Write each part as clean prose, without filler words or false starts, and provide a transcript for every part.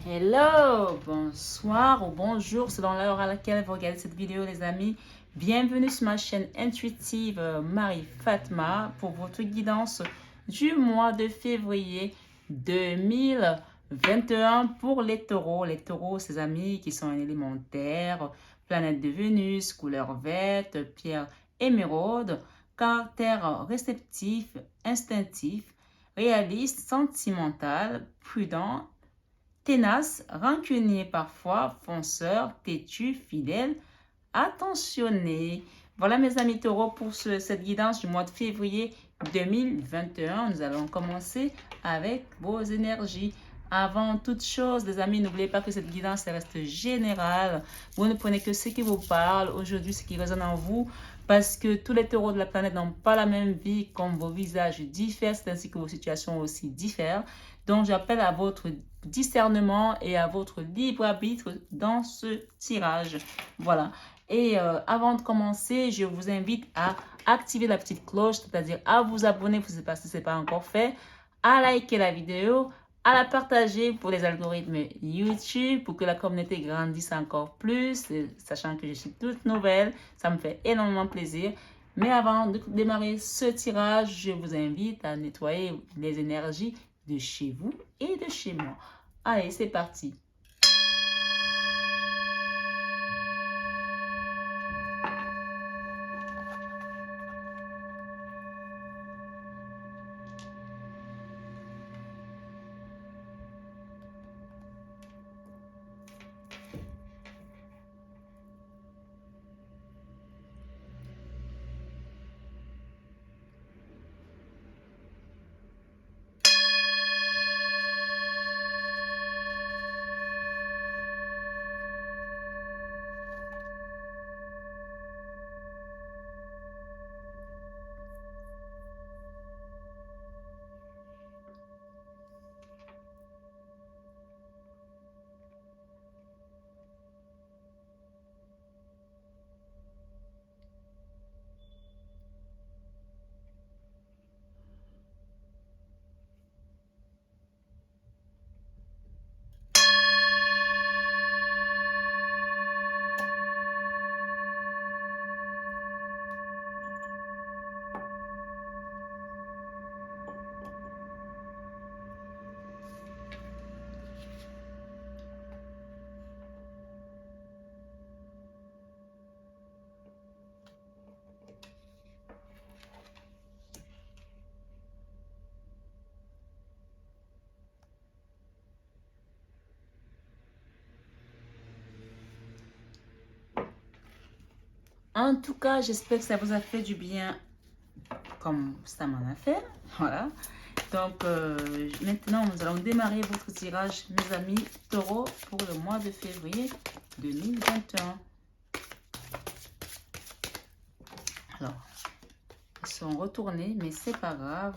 Hello, bonsoir ou bonjour selon l'heure à laquelle vous regardez cette vidéo les amis. Bienvenue sur ma chaîne intuitive Marie Fatma pour votre guidance du mois de février 2021 pour les taureaux. Les taureaux, ces amis qui sont un élément terre, planète de Vénus, couleur verte, pierre émeraude, caractère réceptif, instinctif, réaliste, sentimental, prudent, ténace, rancunier parfois, fonceur, têtu, fidèle, attentionné. Voilà mes amis taureaux pour cette guidance du mois de février 2021. Nous allons commencer avec vos énergies. Avant toute chose, les amis, n'oubliez pas que cette guidance reste générale. Vous ne prenez que ce qui vous parle aujourd'hui, ce qui résonne en vous, parce que tous les taureaux de la planète n'ont pas la même vie, comme vos visages diffèrent, ainsi que vos situations aussi diffèrent. Donc, j'appelle à votre discernement et à votre libre arbitre dans ce tirage. Voilà. Et avant de commencer, je vous invite à activer la petite cloche, c'est-à-dire à vous abonner si ce n'est pas encore fait, à liker la vidéo, à la partager pour les algorithmes YouTube, pour que la communauté grandisse encore plus, sachant que je suis toute nouvelle, ça me fait énormément plaisir. Mais avant de démarrer ce tirage, je vous invite à nettoyer les énergies de chez vous et de chez moi. Allez, c'est parti. En tout cas, j'espère que ça vous a fait du bien comme ça m'en a fait. Voilà. Donc, maintenant, nous allons démarrer votre tirage, mes amis taureaux, pour le mois de février 2021. Alors, ils sont retournés, mais c'est pas grave.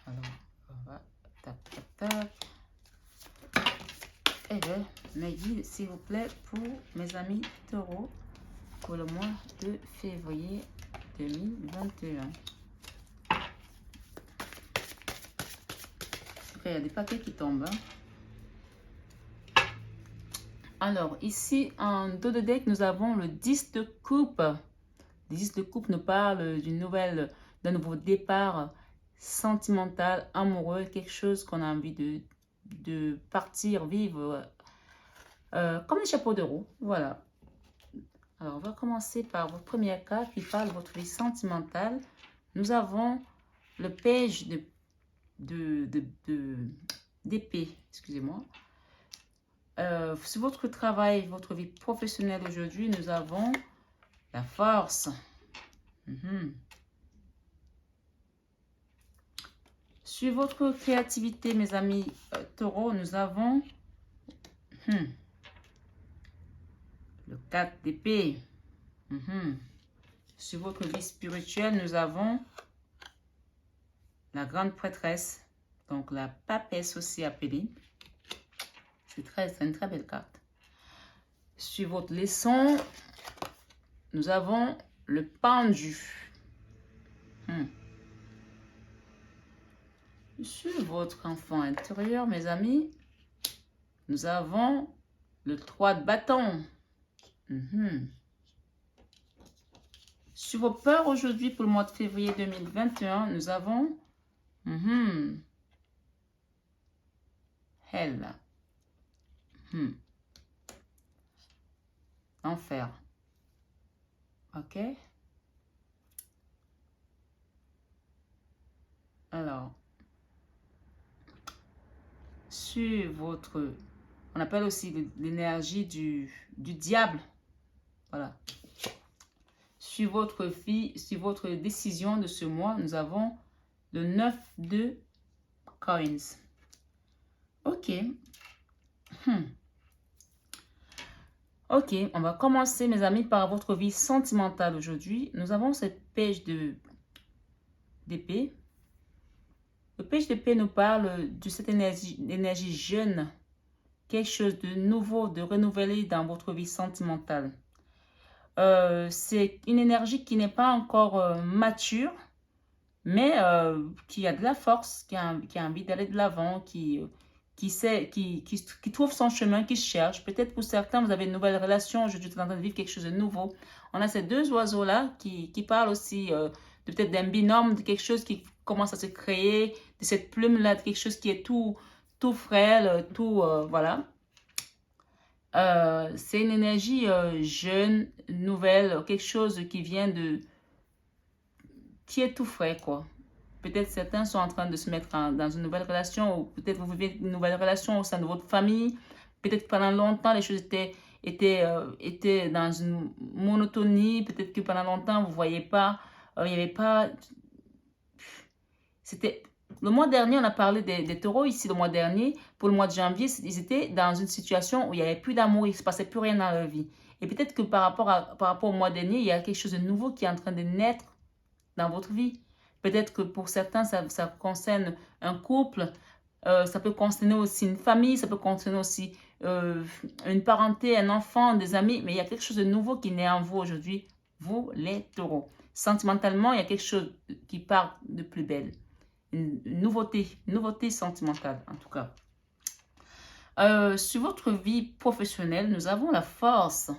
Alors, on va tac, tac, tac. Et bien, me guide, s'il vous plaît, pour mes amis taureaux, pour le mois de février 2021. Il y a des papiers qui tombent. Alors, ici, en dos de deck, nous avons le 10 de coupe. Le 10 de coupe nous parle d'un nouveau départ sentimental, amoureux, quelque chose qu'on a envie de partir, vivre, comme les chapeaux de roue. Voilà. Alors, on va commencer par votre première carte qui parle de votre vie sentimentale. Nous avons le page d'épée, excusez-moi. Sur votre travail, votre vie professionnelle aujourd'hui, nous avons la force. Sur votre créativité, mes amis taureaux, nous avons le 4 d'épée. Sur votre vie spirituelle, nous avons la grande prêtresse. Donc, la papesse aussi appelée. C'est une très belle carte. Sur votre leçon, nous avons le pendu. Sur votre enfant intérieur, mes amis, Nous avons le 3 de bâton. Sur vos peurs aujourd'hui pour le mois de février 2021, nous avons Hell. Enfer. Ok. Alors, sur votre... On appelle aussi l'énergie du diable. Voilà. Sur votre vie, sur votre décision de ce mois, nous avons le 9 de coins. Ok. Ok, on va commencer, mes amis, par votre vie sentimentale aujourd'hui. Nous avons cette page d'épée. Le page d'épée nous parle de cette énergie jeune, quelque chose de nouveau, de renouvelé dans votre vie sentimentale. C'est une énergie qui n'est pas encore mature, mais qui a de la force, qui a envie d'aller de l'avant, qui trouve son chemin, qui cherche. Peut-être pour certains, vous avez une nouvelle relation, aujourd'hui, vous êtes en train de vivre quelque chose de nouveau. On a ces deux oiseaux-là qui parlent aussi peut-être d'un binôme, de quelque chose qui commence à se créer, de cette plume-là, de quelque chose qui est tout frêle, voilà. C'est une énergie jeune, nouvelle, quelque chose qui vient qui est tout frais, quoi. Peut-être certains sont en train de se mettre dans une nouvelle relation, ou peut-être vous vivez une nouvelle relation au sein de votre famille. Peut-être que pendant longtemps, les choses étaient dans une monotonie. Peut-être que pendant longtemps, vous ne voyez pas, il n'y avait pas... C'était... Le mois dernier, on a parlé des taureaux ici, le mois dernier. Pour le mois de janvier, ils étaient dans une situation où il n'y avait plus d'amour, il ne se passait plus rien dans leur vie. Et peut-être que par rapport au mois dernier, il y a quelque chose de nouveau qui est en train de naître dans votre vie. Peut-être que pour certains, ça concerne un couple, ça peut concerner aussi une famille, ça peut concerner aussi une parenté, un enfant, des amis, mais il y a quelque chose de nouveau qui naît en vous aujourd'hui, vous les taureaux. Sentimentalement, il y a quelque chose qui part de plus belle. Une nouveauté sentimentale en tout cas. Sur votre vie professionnelle, nous avons la force.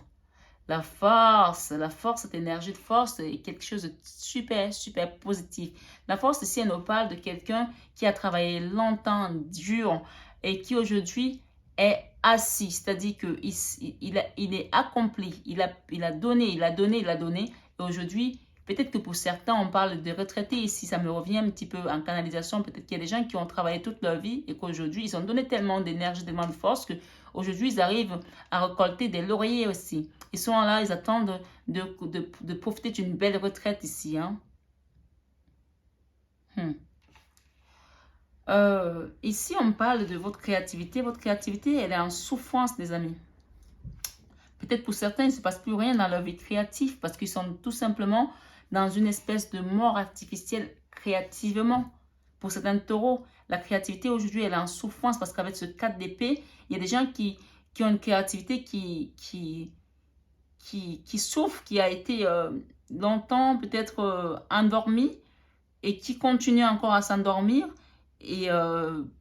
La force, cette énergie de force est quelque chose de super, super positif. La force ici, elle nous parle de quelqu'un qui a travaillé longtemps, dur, et qui aujourd'hui est assis. C'est-à-dire qu'il est accompli, il a donné. Et aujourd'hui, peut-être que pour certains, on parle de retraités ici, ça me revient un petit peu en canalisation. Peut-être qu'il y a des gens qui ont travaillé toute leur vie et qu'aujourd'hui, ils ont donné tellement d'énergie, tellement de force qu'aujourd'hui, ils arrivent à récolter des lauriers aussi. Ils sont là, ils attendent de profiter d'une belle retraite ici. Hein. Ici, on parle de votre créativité. Votre créativité, elle est en souffrance, les amis. Peut-être pour certains, il ne se passe plus rien dans leur vie créative parce qu'ils sont tout simplement dans une espèce de mort artificielle créativement. Pour certains taureaux, la créativité aujourd'hui, elle est en souffrance parce qu'avec ce 4 d'épée, il y a des gens qui ont une créativité qui souffre, qui a été longtemps peut-être endormie et qui continue encore à s'endormir. Et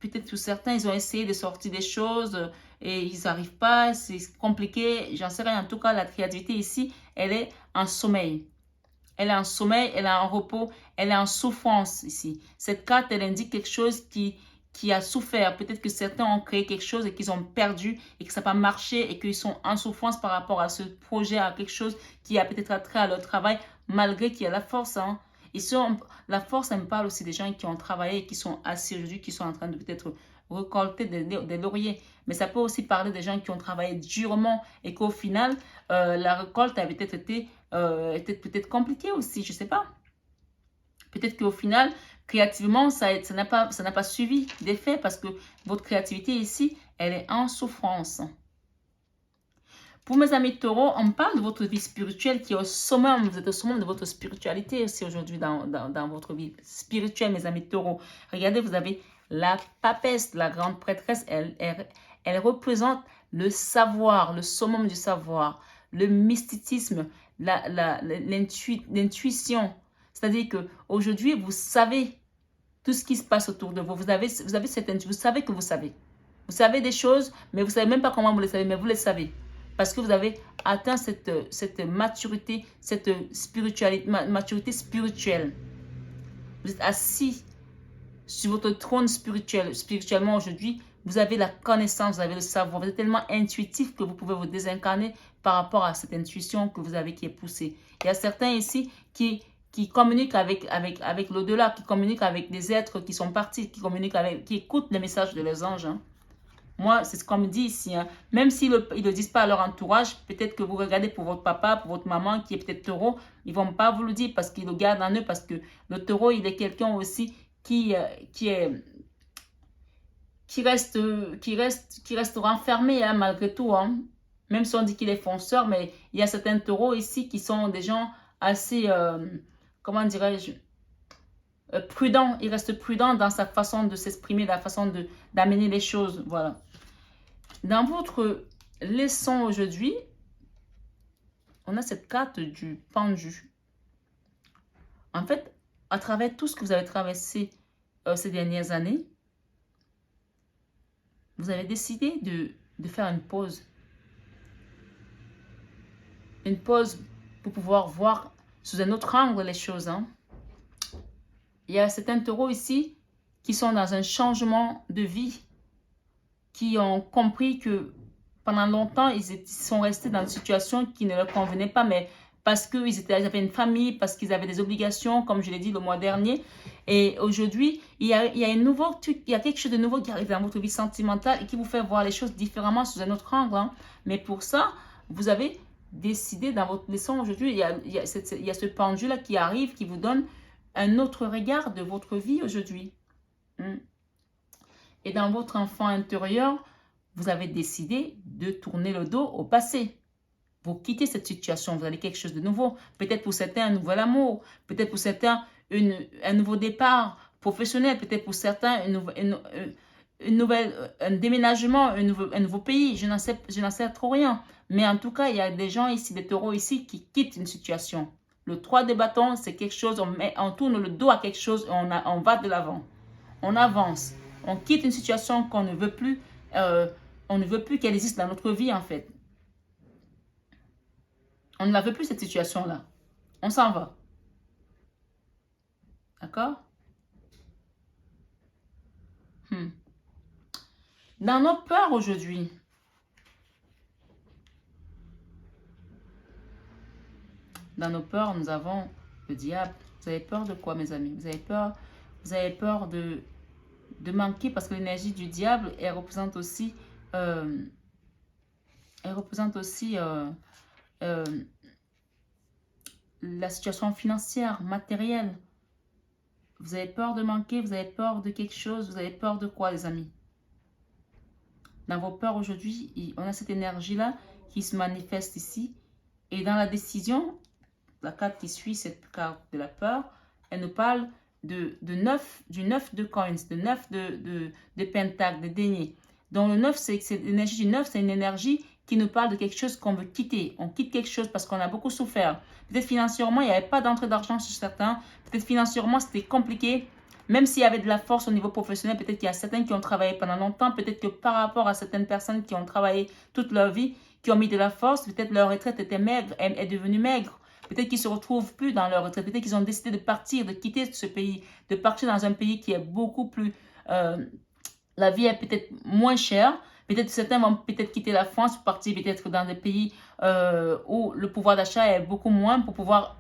peut-être que certains, ils ont essayé de sortir des choses et ils n'arrivent pas, c'est compliqué, j'en sais rien. En tout cas, la créativité ici, elle est en sommeil. Elle est en sommeil, elle est en repos, elle est en souffrance ici. Cette carte, elle indique quelque chose qui a souffert. Peut-être que certains ont créé quelque chose et qu'ils ont perdu et que ça n'a pas marché et qu'ils sont en souffrance par rapport à ce projet, à quelque chose qui a peut-être attrait à leur travail, malgré qu'il y a la force. Hein. La force, elle me parle aussi des gens qui ont travaillé et qui sont assis aujourd'hui, qui sont en train de peut-être récolter des lauriers. Mais ça peut aussi parler des gens qui ont travaillé durement et qu'au final, la récolte a peut-être été peut-être compliquée aussi, je ne sais pas. Peut-être qu'au final, créativement, ça n'a pas suivi d'effet parce que votre créativité ici, elle est en souffrance. Pour mes amis taureaux, on parle de votre vie spirituelle qui est au summum. Vous êtes au summum de votre spiritualité aussi aujourd'hui dans votre vie spirituelle, mes amis taureaux. Regardez, vous avez la papesse, la grande prêtresse. Elle représente le savoir, le summum du savoir, le mysticisme, l'intuition. C'est-à-dire qu'aujourd'hui, vous savez tout ce qui se passe autour de vous. Vous savez que vous savez. Vous savez des choses, mais vous ne savez même pas comment vous les savez, mais vous les savez. Parce que vous avez atteint cette maturité, cette maturité spirituelle. Vous êtes assis sur votre trône spirituel. Spirituellement aujourd'hui, vous avez la connaissance, vous avez le savoir. Vous êtes tellement intuitif que vous pouvez vous désincarner par rapport à cette intuition que vous avez qui est poussée. Il y a certains ici qui communiquent avec l'au-delà, qui communiquent avec des êtres qui sont partis, qui écoutent les messages de leurs anges. Hein. Moi, c'est ce qu'on me dit ici. Hein. Même s'ils ne le disent pas à leur entourage, peut-être que vous regardez pour votre papa, pour votre maman qui est peut-être taureau, ils ne vont pas vous le dire parce qu'ils le gardent en eux. Parce que le taureau, il est quelqu'un aussi qui reste renfermé hein, malgré tout. Hein. Même si on dit qu'il est fonceur, mais il y a certains taureaux ici qui sont des gens assez, comment dirais-je, prudent, il reste prudent dans sa façon de s'exprimer, la façon d'amener les choses, voilà. Dans votre leçon aujourd'hui, on a cette carte du pendu. En fait, à travers tout ce que vous avez traversé ces dernières années, vous avez décidé de faire une pause. Une pause pour pouvoir voir sous un autre angle les choses, hein. Il y a certains taureaux ici qui sont dans un changement de vie, qui ont compris que pendant longtemps, ils sont restés dans une situation qui ne leur convenait pas, mais parce qu'ils avaient une famille, parce qu'ils avaient des obligations, comme je l'ai dit le mois dernier. Et aujourd'hui, il y a quelque chose de nouveau qui arrive dans votre vie sentimentale et qui vous fait voir les choses différemment sous un autre angle. Hein. Mais pour ça, vous avez décidé dans votre leçon aujourd'hui, il y a ce pendule-là qui arrive, qui vous donne un autre regard de votre vie aujourd'hui. Et dans votre enfant intérieur, vous avez décidé de tourner le dos au passé. Vous quittez cette situation, vous allez quelque chose de nouveau. Peut-être pour certains, un nouvel amour. Peut-être pour certains, un nouveau départ professionnel. Peut-être pour certains, un déménagement, un nouveau pays. Je n'en sais trop rien. Mais en tout cas, il y a des gens ici, des taureaux ici, qui quittent une situation. Le 3 de bâton, c'est quelque chose, on tourne le dos à quelque chose et on va de l'avant. On avance. On quitte une situation qu'on ne veut plus, on ne veut plus qu'elle existe dans notre vie en fait. On ne la veut plus cette situation-là. On s'en va. D'accord? Dans nos peurs aujourd'hui, nous avons le diable. Vous avez peur de quoi, mes amis? Vous avez peur de manquer parce que l'énergie du diable, elle représente aussi la situation financière, matérielle. Vous avez peur de manquer, vous avez peur de quelque chose, vous avez peur de quoi, les amis? Dans vos peurs aujourd'hui, on a cette énergie-là qui se manifeste ici. Et dans la décision, la carte qui suit cette carte de la peur, elle nous parle du 9 de coins, de 9 de pentacles, de deniers. Donc le 9, c'est l'énergie du 9, c'est une énergie qui nous parle de quelque chose qu'on veut quitter. On quitte quelque chose parce qu'on a beaucoup souffert. Peut-être financièrement, il n'y avait pas d'entrée d'argent sur certains. Peut-être financièrement, c'était compliqué. Même s'il y avait de la force au niveau professionnel, peut-être qu'il y a certains qui ont travaillé pendant longtemps. Peut-être que par rapport à certaines personnes qui ont travaillé toute leur vie, qui ont mis de la force, peut-être leur retraite était maigre, est devenue maigre. Peut-être qu'ils ne se retrouvent plus dans leur retraite. Peut-être qu'ils ont décidé de partir, de quitter ce pays, de partir dans un pays qui est beaucoup plus... la vie est peut-être moins chère. Peut-être certains vont peut-être quitter la France pour partir peut-être dans des pays où le pouvoir d'achat est beaucoup moins pour pouvoir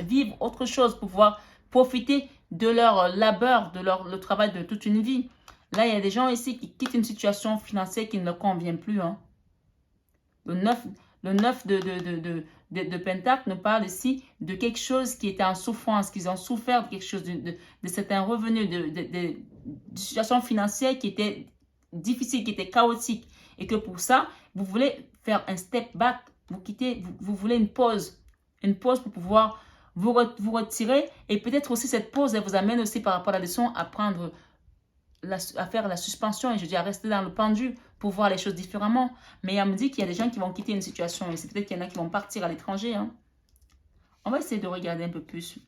vivre autre chose, pour pouvoir profiter de leur labeur, le travail de toute une vie. Là, il y a des gens ici qui quittent une situation financière qui ne leur convient plus. Hein. Le 9 de Pentacle nous parle ici de quelque chose qui était en souffrance, qu'ils ont souffert de quelque chose, de certains revenus, de situation financière qui était difficile, qui était chaotique. Et que pour ça, vous voulez faire un step back, vous voulez une pause pour pouvoir vous retirer. Et peut-être aussi cette pause, elle vous amène aussi par rapport à la leçon à faire la suspension, et je dis à rester dans le pendu pour voir les choses différemment. Mais elle me dit qu'il y a des gens qui vont quitter une situation, et c'est peut-être qu'il y en a qui vont partir à l'étranger. Hein. On va essayer de regarder un peu plus.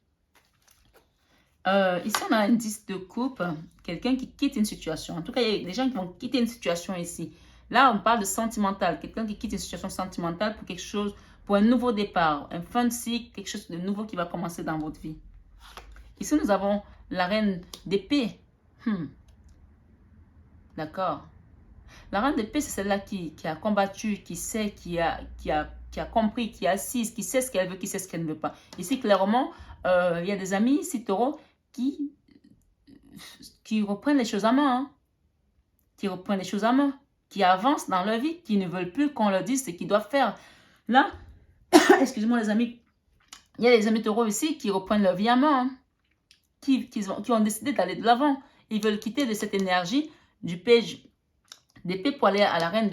Ici, on a un 10 de coupe, quelqu'un qui quitte une situation. En tout cas, il y a des gens qui vont quitter une situation ici. Là, on parle de sentimental. Quelqu'un qui quitte une situation sentimentale pour quelque chose, pour un nouveau départ, un fin de cycle, quelque chose de nouveau qui va commencer dans votre vie. Ici, nous avons la reine d'épée. D'accord. La reine d'épée, c'est celle-là qui a combattu, qui sait, qui a compris, qui est assise, qui sait ce qu'elle veut, qui sait ce qu'elle ne veut pas. Ici, clairement, il y a des amis ici, taureau, qui reprennent les choses à main, hein, qui reprennent les choses à main, qui avancent dans leur vie, qui ne veulent plus qu'on leur dise ce qu'ils doivent faire. Là, excusez-moi les amis, il y a des amis taureaux ici qui reprennent leur vie à main, hein, qui ont décidé d'aller de l'avant. Ils veulent quitter de cette énergie du page d'épée pour aller à la reine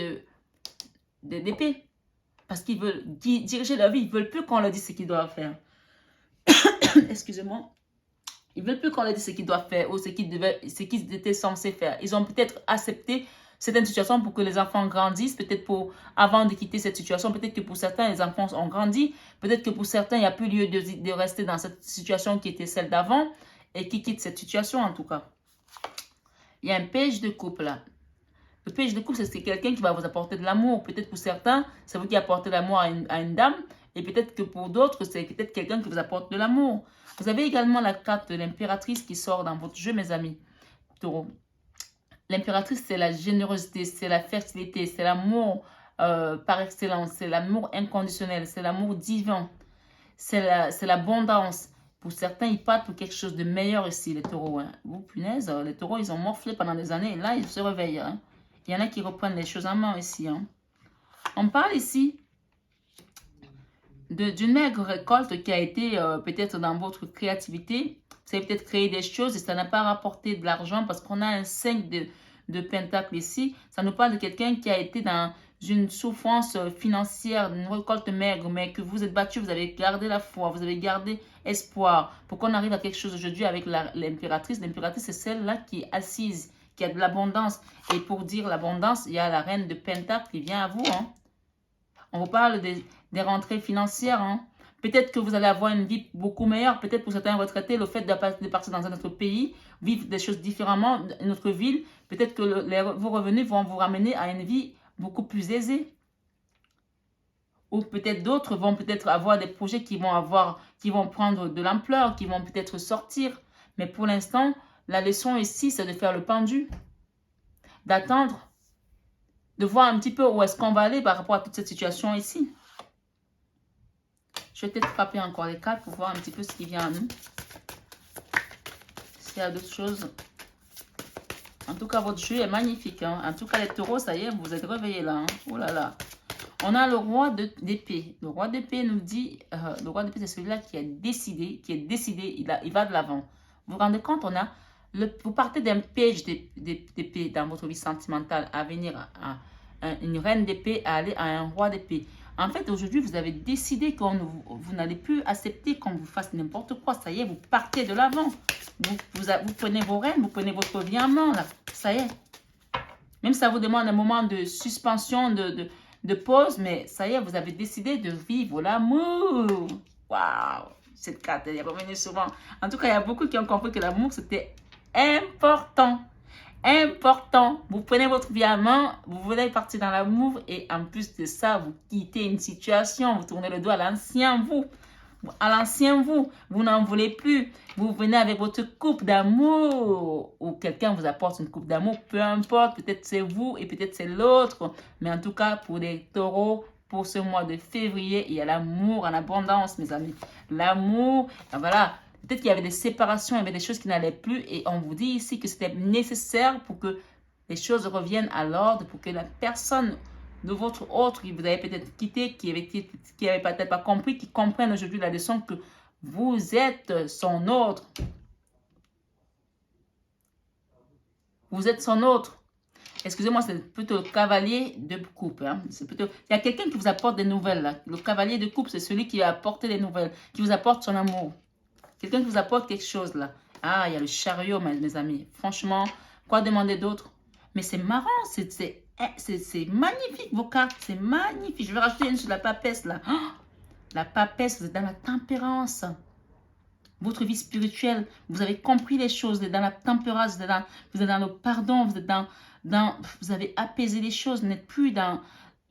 d'épée. Parce qu'ils veulent diriger leur vie, ils ne veulent plus qu'on leur dise ce qu'ils doivent faire. Excusez-moi. Ils ne veulent plus qu'on leur dise ce qu'ils doivent faire ou ce qu'ils étaient censés faire. Ils ont peut-être accepté certaines situations pour que les enfants grandissent, peut-être avant de quitter cette situation, peut-être que pour certains, les enfants ont grandi, peut-être que pour certains, il n'y a plus lieu de rester dans cette situation qui était celle d'avant et qui quittent cette situation en tout cas. Il y a un page de couple là. Le page de couple, c'est quelqu'un qui va vous apporter de l'amour. Peut-être pour certains, c'est vous qui apportez l'amour à une dame. Et peut-être que pour d'autres, c'est peut-être quelqu'un qui vous apporte de l'amour. Vous avez également la carte de l'impératrice qui sort dans votre jeu, mes amis. Taureau. L'impératrice, c'est la générosité, c'est la fertilité, c'est l'amour par excellence, c'est l'amour inconditionnel, c'est l'amour divin, c'est l'abondance. Pour certains, ils partent pour quelque chose de meilleur ici, les taureaux. Hein. Vous, punaise, les taureaux, ils ont morflé pendant des années. Et là, ils se réveillent. Hein. Il y en a qui reprennent les choses en main ici. Hein. On parle ici d'une maigre récolte qui a été peut-être dans votre créativité. Vous avez peut-être créé des choses et ça n'a pas rapporté de l'argent parce qu'on a un 5 de pentacle ici. Ça nous parle de quelqu'un qui a été dans une souffrance financière, une récolte maigre, mais que vous êtes battu, vous avez gardé la foi, vous avez gardé espoir pour qu'on arrive à quelque chose aujourd'hui avec l'impératrice. L'impératrice, c'est celle-là qui est assise, qui a de l'abondance. Et pour dire l'abondance, il y a la reine de pentacle qui vient à vous. Hein. On vous parle des rentrées financières. Hein. Peut-être que vous allez avoir une vie beaucoup meilleure. Peut-être pour certains retraités, le fait de partir dans un autre pays, vivre des choses différemment, une autre ville, peut-être que vos revenus vont vous ramener à une vie beaucoup plus aisée. Ou peut-être d'autres vont peut-être avoir des projets qui vont prendre de l'ampleur, qui vont peut-être sortir. Mais pour l'instant, la leçon ici, c'est de faire le pendu, d'attendre, de voir un petit peu où est-ce qu'on va aller par rapport à toute cette situation ici. Je vais peut-être frapper encore les cartes pour voir un petit peu ce qui vient à nous. S'il y a d'autres choses. En tout cas, votre jeu est magnifique. Hein. En tout cas, les taureaux, ça y est, vous êtes réveillés là. Hein. Oh là là. On a le roi d'épée. Le roi d'épée nous dit, le roi d'épée, c'est celui-là qui est décidé, il va de l'avant. Vous vous rendez compte, vous partez d'un piège d'épée dans votre vie sentimentale à venir à une reine d'épée, à aller à un roi d'épée. En fait, aujourd'hui, vous avez décidé que vous n'allez plus accepter qu'on vous fasse n'importe quoi. Ça y est, vous partez de l'avant. Vous prenez vos rênes, vous prenez votre vie en main. Là. Ça y est. Même si ça vous demande un moment de suspension, de pause, mais ça y est, vous avez décidé de vivre l'amour. Waouh! Cette carte, elle est revenue souvent. En tout cas, il y a beaucoup qui ont compris que l'amour, c'était important. Important. Vous prenez votre vie à main, vous voulez partir dans l'amour et en plus de ça, vous quittez une situation, vous tournez le dos à l'ancien vous. À l'ancien vous, vous n'en voulez plus. Vous venez avec votre coupe d'amour ou quelqu'un vous apporte une coupe d'amour, peu importe, peut-être c'est vous et peut-être c'est l'autre. Mais en tout cas, pour les taureaux, pour ce mois de février, il y a l'amour en abondance, mes amis. L'amour, voilà. Peut-être qu'il y avait des séparations, il y avait des choses qui n'allaient plus et on vous dit ici que c'était nécessaire pour que les choses reviennent à l'ordre, pour que la personne de votre autre qui vous avez peut-être quitté, qui avait peut-être pas compris, qui comprenne aujourd'hui la leçon que vous êtes son autre. Vous êtes son autre. Excusez-moi, c'est plutôt le cavalier de coupe. Hein. Il y a quelqu'un qui vous apporte des nouvelles. Là. Le cavalier de coupe, c'est celui qui va apporter des nouvelles, qui vous apporte son amour. Quelqu'un qui vous apporte quelque chose là. Ah, il y a le chariot, mes amis. Franchement, quoi demander d'autre? Mais c'est marrant, c'est magnifique vos cartes, c'est magnifique. Je vais rajouter une sur la papesse là. Oh, la papesse, vous êtes dans la tempérance. votre vie spirituelle. Vous avez compris les choses, vous êtes dans la tempérance, vous êtes dans le pardon, vous avez apaisé les choses, vous n'êtes plus dans...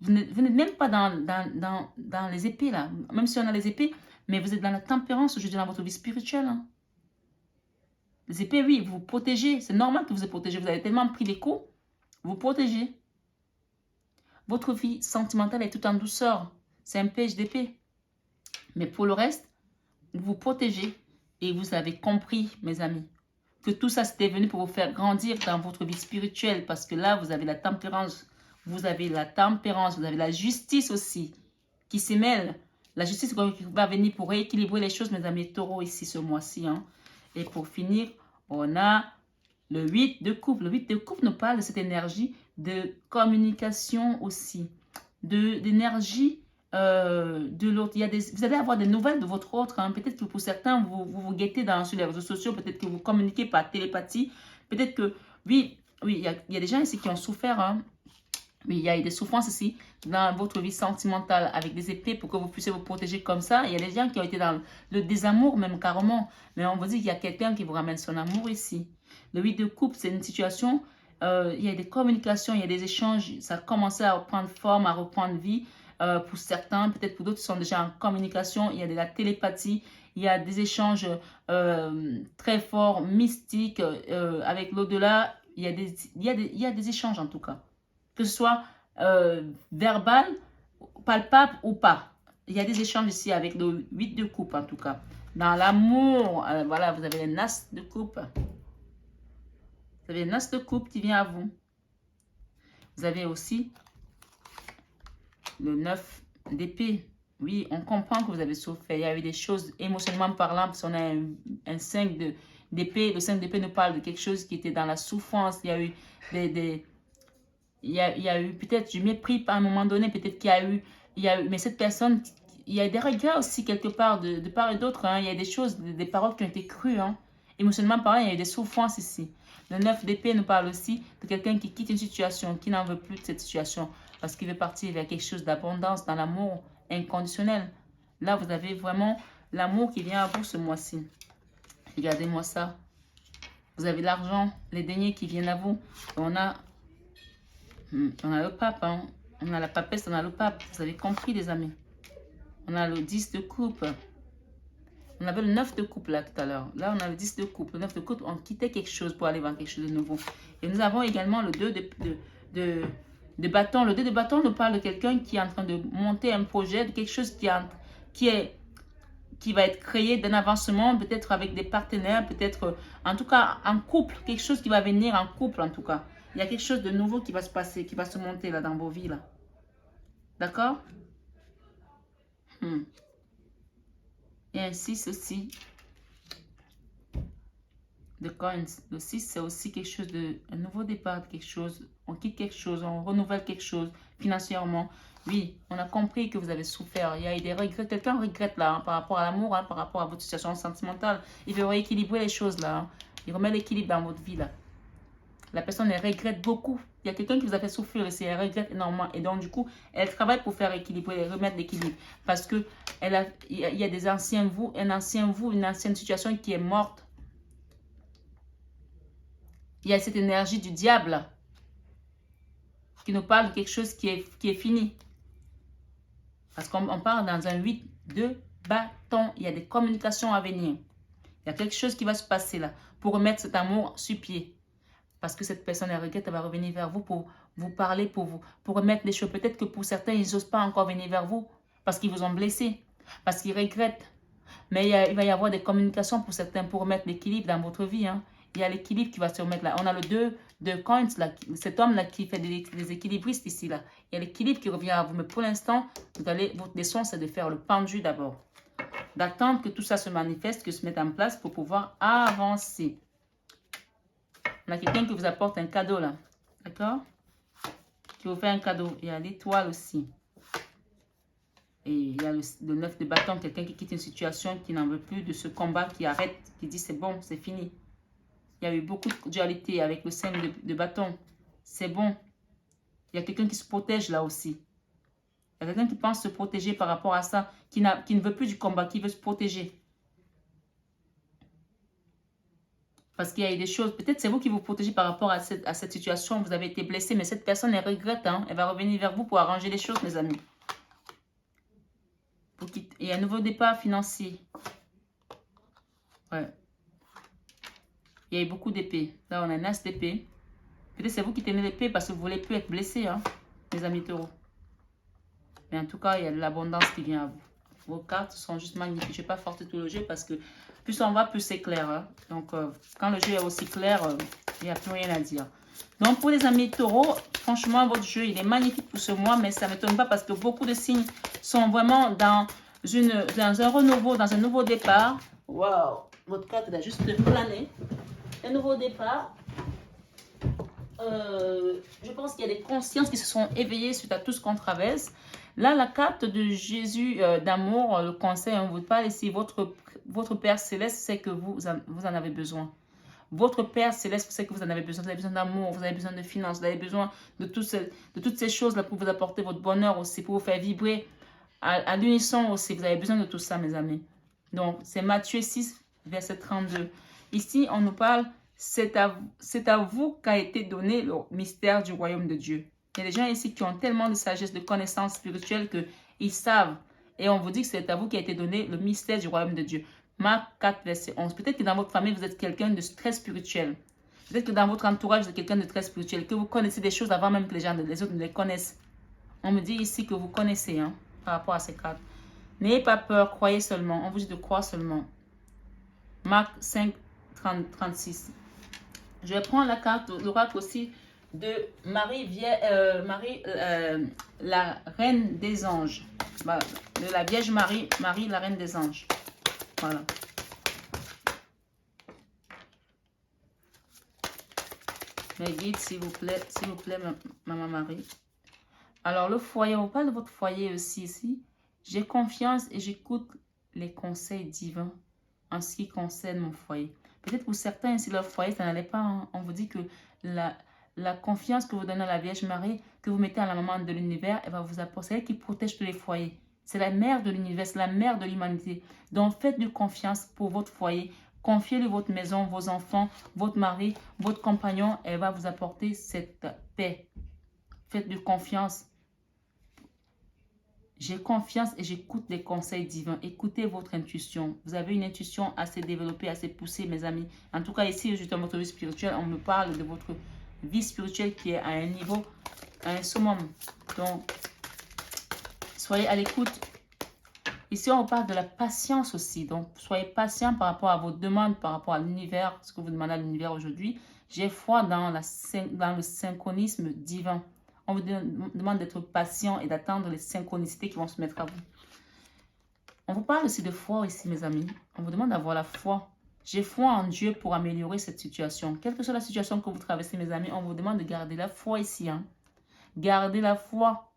Vous n'êtes même pas dans les épées, là. Même si on a les épées, mais vous êtes dans la tempérance, je dis, dans votre vie spirituelle. Hein. Les épées, oui, vous vous protégez. C'est normal que vous vous protégez. Vous avez tellement pris des coups, vous vous protégez. Votre vie sentimentale est tout en douceur. C'est un piège d'épée. Mais pour le reste, vous vous protégez. Et vous avez compris, mes amis, que tout ça, c'était venu pour vous faire grandir dans votre vie spirituelle. Parce que là, vous avez la tempérance. Vous avez la tempérance. Vous avez la justice aussi qui se mêle. La justice va venir pour rééquilibrer les choses, mes amis taureaux, ici, ce mois-ci. Hein. Et pour finir, on a le 8 de coupe. Le 8 de coupe nous parle de cette énergie de communication aussi. D'énergie de l'autre. Vous allez avoir des nouvelles de votre autre. Hein. Peut-être que pour certains, vous guettez sur les réseaux sociaux. Peut-être que vous communiquez par télépathie. Peut-être que, oui, il y a des gens ici qui ont souffert. Hein. Oui, il y a des souffrances ici dans votre vie sentimentale avec des épées pour que vous puissiez vous protéger comme ça. Il y a des gens qui ont été dans le désamour même carrément. Mais on vous dit qu'il y a quelqu'un qui vous ramène son amour ici. Le 8 de coupe, c'est une situation, il y a des communications, il y a des échanges. Ça a commencé à prendre forme, à reprendre vie pour certains. Peut-être pour d'autres qui sont déjà en communication. Il y a de la télépathie. Il y a des échanges très forts, mystiques avec l'au-delà. Il y a des échanges en tout cas. Que ce soit verbal, palpable ou pas. Il y a des échanges ici avec le 8 de coupe en tout cas. Dans l'amour, voilà, vous avez les as de coupe. Vous avez les as de coupe qui vient à vous. Vous avez aussi le 9 d'épée. Oui, on comprend que vous avez souffert. Il y a eu des choses émotionnellement parlant. Parce qu'on a un 5 d'épée. Le 5 d'épée nous parle de quelque chose qui était dans la souffrance. Il y a eu il y a eu peut-être du mépris à un moment donné, peut-être qu'il y a eu, mais cette personne, il y a des regrets aussi quelque part de part et d'autre. Hein. Il y a des choses, des paroles qui ont été crues. Hein. Émotionnellement parlant, il y a eu des souffrances ici. Le 9 d'épée nous parle aussi de quelqu'un qui quitte une situation, qui n'en veut plus de cette situation, parce qu'il veut partir vers quelque chose d'abondance, dans l'amour inconditionnel. Là, vous avez vraiment l'amour qui vient à vous ce mois-ci. Regardez-moi ça. Vous avez l'argent, les deniers qui viennent à vous. On a le pape, hein. On a la papesse, on a le pape. Vous avez compris, les amis. On a le 10 de coupe. On avait le 9 de coupe là tout à l'heure. Là, on a le 10 de coupe. Le 9 de coupe, on quittait quelque chose pour aller vers quelque chose de nouveau. Et nous avons également le 2 de bâton. Le 2 de bâton nous parle de quelqu'un qui est en train de monter un projet, de quelque chose qui va être créé d'un avancement, peut-être avec des partenaires, peut-être en tout cas en couple. Quelque chose qui va venir en couple en tout cas. Il y a quelque chose de nouveau qui va se passer, qui va se monter là dans vos vies là. D'accord? Et un 6 aussi. De coins. Le 6, c'est aussi quelque chose un nouveau départ, quelque chose. On quitte quelque chose, on renouvelle quelque chose financièrement. Oui, on a compris que vous avez souffert. Il y a eu des regrets. Quelqu'un regrette là, hein, par rapport à l'amour, hein, par rapport à votre situation sentimentale. Il veut rééquilibrer les choses là. Hein. Il remet l'équilibre dans votre vie là. La personne, elle regrette beaucoup. Il y a quelqu'un qui vous a fait souffrir ici, elle regrette énormément. Et donc, du coup, elle travaille pour faire équilibrer, remettre l'équilibre. Parce que il y a des anciens vous, un ancien vous, une ancienne situation qui est morte. Il y a cette énergie du diable qui nous parle de quelque chose qui est fini. Parce qu'on parle dans un 8 de bâton. Il y a des communications à venir. Il y a quelque chose qui va se passer là pour remettre cet amour sur pied. Parce que cette personne, elle regrette, elle va revenir vers vous pour vous parler, pour remettre les choses. Peut-être que pour certains, ils n'osent pas encore venir vers vous parce qu'ils vous ont blessé, parce qu'ils regrettent. Mais il va y avoir des communications pour certains pour remettre l'équilibre dans votre vie. Hein. Il y a l'équilibre qui va se remettre là. On a le 2 de coins, là, cet homme-là qui fait des équilibristes ici. Là. Il y a l'équilibre qui revient à vous. Mais pour l'instant, votre leçon, c'est de faire le pendu d'abord. D'attendre que tout ça se manifeste, que se mette en place pour pouvoir avancer. On a quelqu'un qui vous apporte un cadeau là. D'accord? Qui vous fait un cadeau. Il y a l'étoile aussi. Et il y a le 9 de bâton. Quelqu'un qui quitte une situation, qui n'en veut plus de ce combat, qui arrête, qui dit c'est bon, c'est fini. Il y a eu beaucoup de dualité avec le 5 de bâton. C'est bon. Il y a quelqu'un qui se protège là aussi. Il y a quelqu'un qui pense se protéger par rapport à ça. Qui ne veut plus du combat, qui veut se protéger. Parce qu'il y a des choses, peut-être c'est vous qui vous protégez par rapport à cette situation, vous avez été blessé, mais cette personne, elle regrette, hein, elle va revenir vers vous pour arranger les choses, mes amis. Il y a un nouveau départ financier. Ouais. Il y a eu beaucoup d'épées. Là, on a un as d'épée. Peut-être c'est vous qui tenez l'épée parce que vous ne voulez plus être blessé, hein, mes amis taureaux. Mais en tout cas, il y a de l'abondance qui vient à vous. Vos cartes sont juste magnifiques. Je ne vais pas forcer tout le jeu parce que plus on va, plus c'est clair. Hein. Donc, quand le jeu est aussi clair, il n'y a plus rien à dire. Donc, pour les amis taureaux, franchement, votre jeu, il est magnifique pour ce mois, mais ça ne m'étonne pas parce que beaucoup de signes sont vraiment dans un renouveau, dans un nouveau départ. Waouh! Votre carte, elle a juste plané. Un nouveau départ. Je pense qu'il y a des consciences qui se sont éveillées suite à tout ce qu'on traverse. Là, la carte de Jésus d'amour, le conseil, on vous parle ici, votre Père Céleste sait que vous en avez besoin. Votre Père Céleste sait que vous en avez besoin. Vous avez besoin d'amour, vous avez besoin de finances, vous avez besoin de toutes ces choses-là pour vous apporter votre bonheur aussi, pour vous faire vibrer à l'unisson aussi. Vous avez besoin de tout ça, mes amis. Donc, c'est Matthieu 6, verset 32. Ici, on nous parle, c'est à vous qu'a été donné le mystère du royaume de Dieu. Il y a des gens ici qui ont tellement de sagesse, de connaissances spirituelles qu'ils savent. Et on vous dit que c'est à vous qu'a été donné le mystère du royaume de Dieu. Marc 4, verset 11. Peut-être que dans votre famille, vous êtes quelqu'un de très spirituel. Peut-être que dans votre entourage, vous êtes quelqu'un de très spirituel, que vous connaissez des choses avant même que les autres ne les connaissent. On me dit ici que vous connaissez, hein, par rapport à ces cartes. N'ayez pas peur, croyez seulement. On vous dit de croire seulement. Marc 5, 36. Je vais prendre la carte, l'oracle aussi de Marie, la reine des anges. De la Vierge Marie, la reine des anges. Voilà. Mes guides, s'il vous plaît, Maman Marie. Alors, le foyer, on parle de votre foyer aussi ici. J'ai confiance et j'écoute les conseils divins en ce qui concerne mon foyer. Peut-être pour certains, si leur foyer, ça n'allait pas, hein, on vous dit que la confiance que vous donnez à la Vierge Marie, que vous mettez à la maman de l'univers, elle va vous apporter. C'est elle qui protège tous les foyers. C'est la mère de l'univers, c'est la mère de l'humanité. Donc, faites-lui confiance pour votre foyer. Confiez-lui votre maison, vos enfants, votre mari, votre compagnon. Elle va vous apporter cette paix. Faites-lui confiance. J'ai confiance et j'écoute les conseils divins. Écoutez votre intuition. Vous avez une intuition assez développée, assez poussée, mes amis. En tout cas, ici, juste dans votre vie spirituelle, on me parle de votre vie spirituelle qui est à un niveau, à un summum. Donc, soyez à l'écoute. Ici, on parle de la patience aussi. Donc, soyez patient par rapport à vos demandes, par rapport à l'univers, ce que vous demandez à l'univers aujourd'hui. J'ai foi dans le synchronisme divin. On vous demande d'être patient et d'attendre les synchronicités qui vont se mettre à vous. On vous parle aussi de foi ici, mes amis. On vous demande d'avoir la foi. J'ai foi en Dieu pour améliorer cette situation. Quelle que soit la situation que vous traversez, mes amis, on vous demande de garder la foi ici. Hein. Gardez la foi.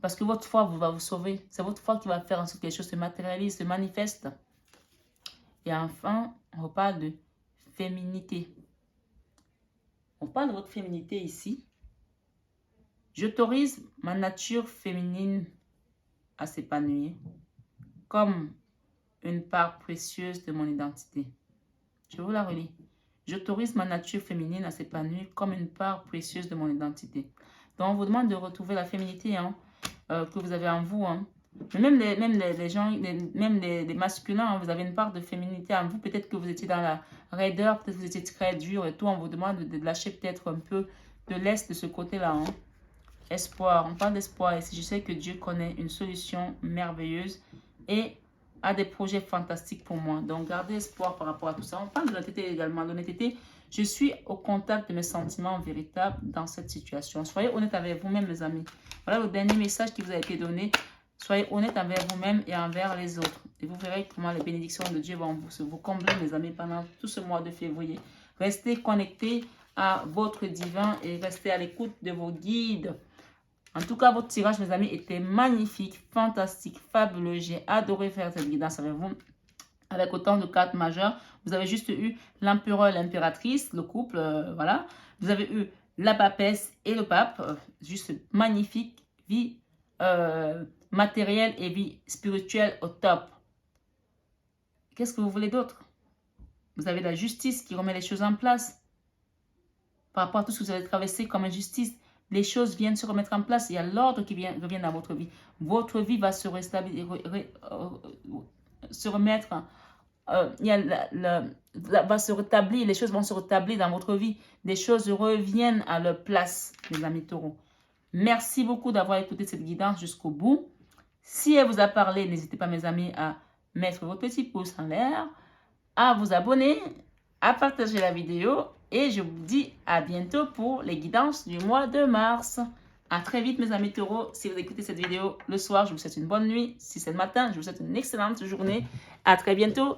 Parce que votre foi va vous sauver. C'est votre foi qui va faire en sorte que les choses se matérialisent, se manifestent. Et enfin, on parle de féminité. On parle de votre féminité ici. J'autorise ma nature féminine à s'épanouir comme une part précieuse de mon identité. Je vous la relis. J'autorise ma nature féminine à s'épanouir comme une part précieuse de mon identité. Donc, on vous demande de retrouver la féminité hein, que vous avez en vous. Hein. Mais même les gens, même les masculins, hein, vous avez une part de féminité en vous. Peut-être que vous étiez dans la raideur, peut-être que vous étiez très dur et tout. On vous demande de lâcher peut-être un peu de l'est de ce côté-là. Hein. Espoir, on parle d'espoir ici. Je sais que Dieu connaît une solution merveilleuse et a des projets fantastiques pour moi. Donc, gardez espoir par rapport à tout ça. On parle de l'honnêteté également. L'honnêteté, je suis au contact de mes sentiments véritables dans cette situation. Soyez honnête avec vous-même, mes amis. Voilà le dernier message qui vous a été donné. Soyez honnête envers vous-même et envers les autres. Et vous verrez comment les bénédictions de Dieu vont vous combler, mes amis, pendant tout ce mois de février. Restez connectés à votre divin et restez à l'écoute de vos guides. En tout cas, votre tirage, mes amis, était magnifique, fantastique, fabuleux. J'ai adoré faire cette guidance avec vous. Avec autant de cartes majeures. Vous avez juste eu l'empereur et l'impératrice, le couple, voilà. Vous avez eu la papesse et le pape. Juste magnifique. Vie matérielle et vie spirituelle au top. Qu'est-ce que vous voulez d'autre? Vous avez la justice qui remet les choses en place. Par rapport à tout ce que vous avez traversé comme injustice, les choses viennent se remettre en place. Il y a l'ordre qui revient dans votre vie. Votre vie va se remettre. Va se rétablir. Les choses vont se rétablir dans votre vie. Des choses reviennent à leur place, mes amis taureaux. Merci beaucoup d'avoir écouté cette guidance jusqu'au bout. Si elle vous a parlé, n'hésitez pas, mes amis, à mettre votre petit pouce en l'air, à vous abonner, à partager la vidéo. Et je vous dis à bientôt pour les guidances du mois de mars. À très vite, mes amis taureaux. Si vous écoutez cette vidéo le soir, je vous souhaite une bonne nuit. Si c'est le matin, je vous souhaite une excellente journée. À très bientôt.